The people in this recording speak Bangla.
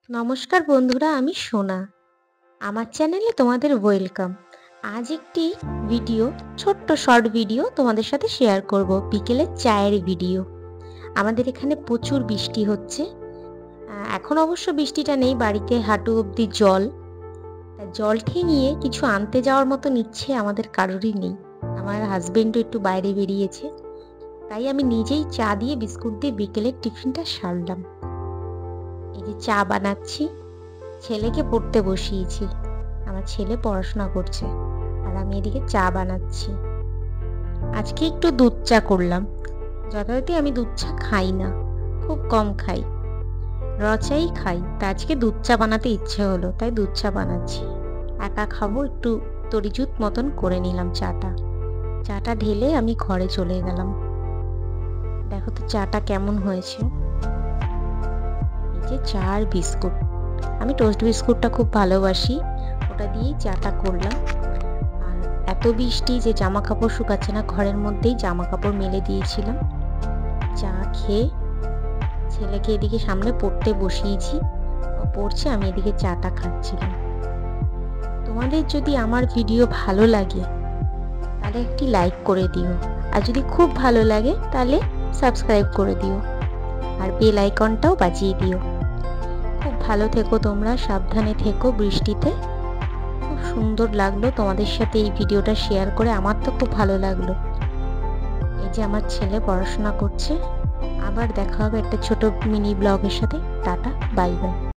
নমস্কার বন্ধুরা, আমি সোনা। আমার চ্যানেলে তোমাদের ওয়েলকাম। আজ একটি ভিডিও, ছোট্ট শর্ট ভিডিও তোমাদের সাথে শেয়ার করব। বিকেলের চায়ের ভিডিও। আমাদের এখানে প্রচুর বৃষ্টি হচ্ছে। এখন অবশ্য বৃষ্টিটা নেই, বাড়িতে হাঁটু অবধি জল। জল ঠেঙিয়ে কিছু আনতে যাওয়ার মতন ইচ্ছে আমাদের কারোরই নেই। আমার হাজবেন্ডও একটু বাইরে বেরিয়েছে, তাই আমি নিজেই চা দিয়ে বিস্কুট দিয়ে বিকেলের টিফিনটা সারলাম। এই যে চা বানাচ্ছি, ছেলেকে পড়তে বসিয়েছি। আমার ছেলে পড়াশোনা করছে আর আমি এদিকে চা বানাচ্ছি। আজকে একটু দুধ চা করলাম। যথারীতি আমি দুধ চা খাই না, খুব কম খাই, র চাই খাই। তা আজকে দুধ চা বানাতে ইচ্ছে হলো, তাই দুধ চা বানাচ্ছি। একা খাবো, একটু তরিজুত মতন করে নিলাম চাটা ঢেলে আমি ঘরে চলে গেলাম। দেখো তো চাটা কেমন হয়েছে। এই যে চা আর বিস্কুট, আমি টোস্ট বিস্কুটটা খুব ভালোবাসি, ওটা দিয়েই চাটা করলাম। আর এত বৃষ্টি যে জামা কাপড় শুকাচ্ছে না, ঘরের মধ্যেই জামা কাপড় মেলে দিয়েছিলাম। চা খেয়ে ছেলেকে এদিকে সামনে পড়তে বসিয়েছি, ও পড়ছে, আমি এদিকে চাটা খাচ্ছিলাম। তোমাদের যদি আমার ভিডিও ভালো লাগে তাহলে একটি লাইক করে দিও, আর যদি খুব ভালো লাগে তাহলে সাবস্ক্রাইব করে দিও, আর বেল আইকনটাও বাজিয়ে দিও। খুব ভালো থেকো তোমরা, সাবধানে থেকো বৃষ্টিতে। খুব সুন্দর লাগলো তোমাদের সাথে এই ভিডিওটা শেয়ার করে, আমার তো খুব ভালো লাগলো। এই যে আমার ছেলে পড়াশোনা করছে। আবার দেখা হবে একটা ছোট মিনি ব্লগের সাথে। Tata, bye bye.